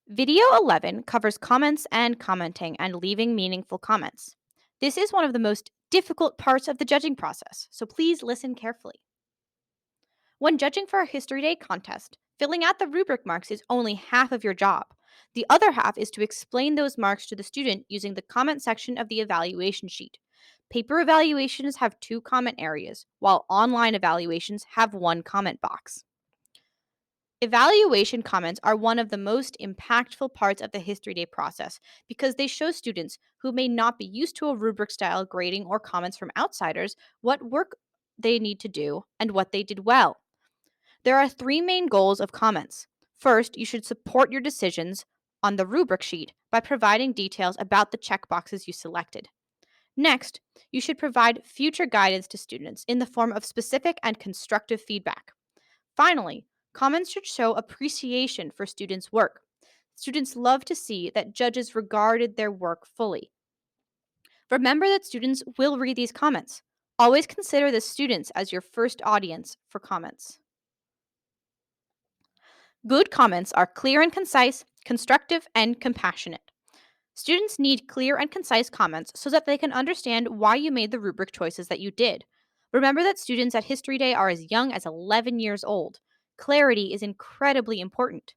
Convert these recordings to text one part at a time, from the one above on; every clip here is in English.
Video 11 covers comments and commenting and leaving meaningful comments. This is one of the most difficult parts of the judging process, so please listen carefully. When judging for a History Day contest, filling out the rubric marks is only half of your job. The other half is to explain those marks to the student using the comment section of the evaluation sheet. Paper evaluations have two comment areas, while online evaluations have one comment box. Evaluation comments are one of the most impactful parts of the History Day process because they show students who may not be used to a rubric style grading or comments from outsiders what work they need to do and what they did well. There are three main goals of comments. First, you should support your decisions on the rubric sheet by providing details about the checkboxes you selected. Next, you should provide future guidance to students in the form of specific and constructive feedback. Finally, comments should show appreciation for students' work. Students love to see that judges regarded their work fully. Remember that students will read these comments. Always consider the students as your first audience for comments. Good comments are clear and concise, constructive, and compassionate. Students need clear and concise comments so that they can understand why you made the rubric choices that you did. Remember that students at History Day are as young as 11 years old. Clarity is incredibly important.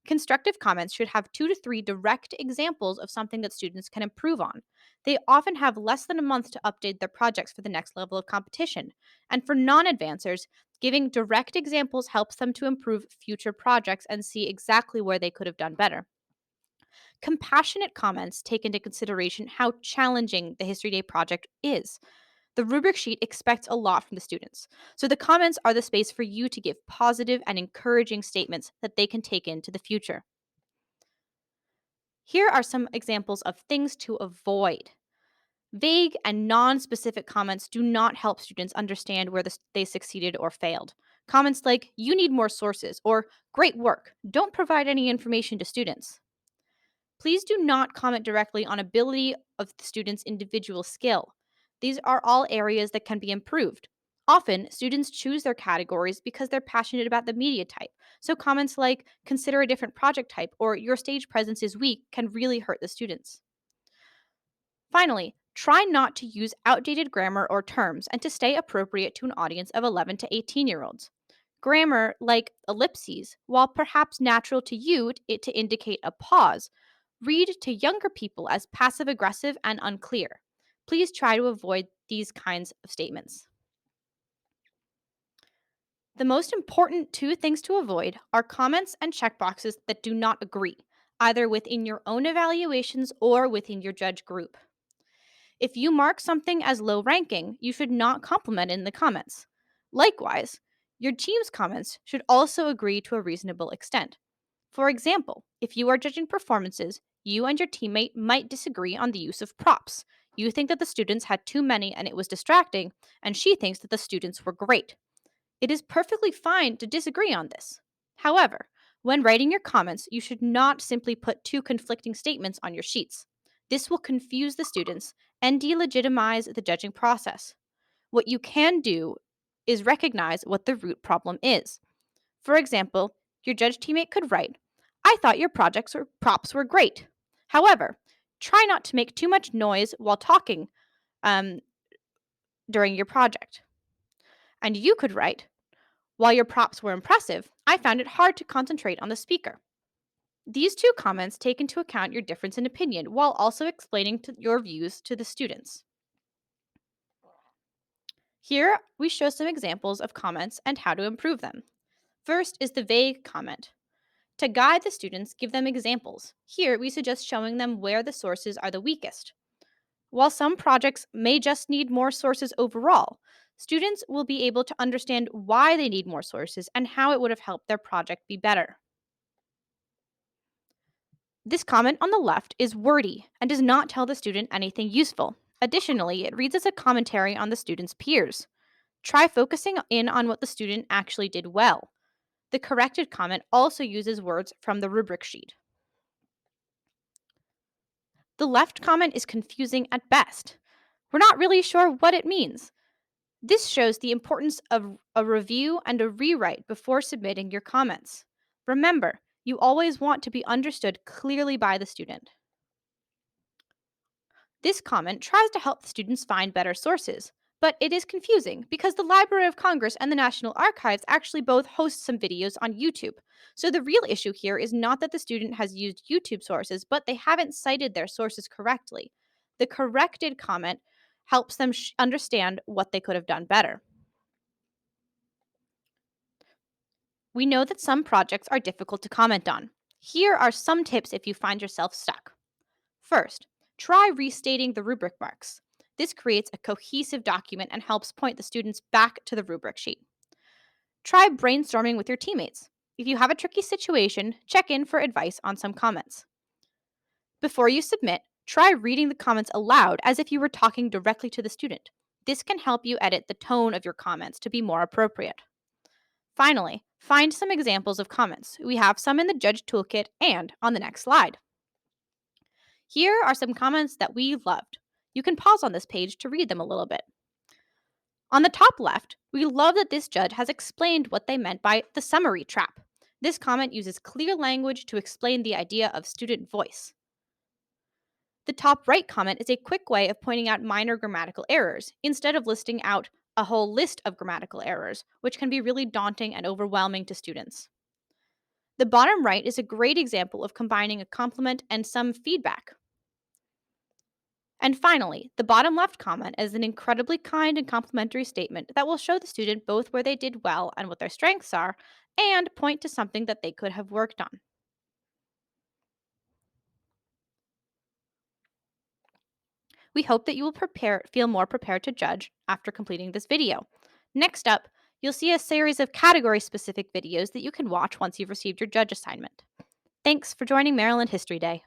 Constructive comments should have 2 to 3 direct examples of something that students can improve on. They often have less than a month to update their projects for the next level of competition. And for non advancers, giving direct examples helps them to improve future projects and see exactly where they could have done better. Compassionate comments take into consideration how challenging the History Day project is. The rubric sheet expects a lot from the students, so the comments are the space for you to give positive and encouraging statements that they can take into the future. Here are some examples of things to avoid. Vague and non specific comments do not help students understand where they succeeded or failed. Comments like, you need more sources, or great work, don't provide any information to students. Please do not comment directly on ability of the student's individual skill. These are all areas that can be improved. Often, students choose their categories because they're passionate about the media type. So comments like consider a different project type or your stage presence is weak can really hurt the students. Finally, try not to use outdated grammar or terms and to stay appropriate to an audience of 11 to 18-year-olds. Grammar like ellipses, while perhaps natural to you to indicate a pause, read to younger people as passive aggressive and unclear. Please try to avoid these kinds of statements. The most important two things to avoid are comments and checkboxes that do not agree, either within your own evaluations or within your judge group. If you mark something as low ranking, you should not compliment it in the comments. Likewise, your team's comments should also agree to a reasonable extent. For example, if you are judging performances, you and your teammate might disagree on the use of props. You think that the students had too many and it was distracting, and she thinks that the students were great. It is perfectly fine to disagree on this. However, when writing your comments, you should not simply put two conflicting statements on your sheets. This will confuse the students and delegitimize the judging process. What you can do is recognize what the root problem is. For example, your judge teammate could write, I thought your projects or props were great. However, try not to make too much noise while talking um, during your project. And you could write, while your props were impressive, I found it hard to concentrate on the speaker. These two comments take into account your difference in opinion while also explaining your views to the students. Here, we show some examples of comments and how to improve them. First is the vague comment. To guide the students, give them examples. Here, we suggest showing them where the sources are the weakest. While some projects may just need more sources overall, students will be able to understand why they need more sources and how it would have helped their project be better. This comment on the left is wordy and does not tell the student anything useful. Additionally, it reads as a commentary on the student's peers. Try focusing in on what the student actually did well. The corrected comment also uses words from the rubric sheet. The left comment is confusing at best. We're not really sure what it means. This shows the importance of a review and a rewrite before submitting your comments. Remember, You always want to be understood clearly by the student. This comment tries to help students find better sources, but it is confusing because the Library of Congress and the National Archives actually both host some videos on YouTube. So the real issue here is not that the student has used YouTube sources, but they haven't cited their sources correctly. The corrected comment helps them understand what they could have done better. We know that some projects are difficult to comment on. Here are some tips if you find yourself stuck. First, try restating the rubric marks. This creates a cohesive document and helps point the students back to the rubric sheet. Try brainstorming with your teammates. If you have a tricky situation, check in for advice on some comments. Before you submit, try reading the comments aloud as if you were talking directly to the student. This can help you edit the tone of your comments to be more appropriate. Finally, find some examples of comments. We have some in the Judge Toolkit and on the next slide. Here are some comments that we loved. You can pause on this page to read them a little bit. On the top left, we love that this judge has explained what they meant by the summary trap. This comment uses clear language to explain the idea of student voice. The top right comment is a quick way of pointing out minor grammatical errors instead of listing out a whole list of grammatical errors, which can be really daunting and overwhelming to students. The bottom right is a great example of combining a compliment and some feedback. And finally, the bottom left comment is an incredibly kind and complimentary statement that will show the student both where they did well and what their strengths are, and point to something that they could have worked on. We hope that you will feel more prepared to judge after completing this video. Next up, you'll see a series of category-specific videos that you can watch once you've received your judge assignment. Thanks for joining Maryland History Day.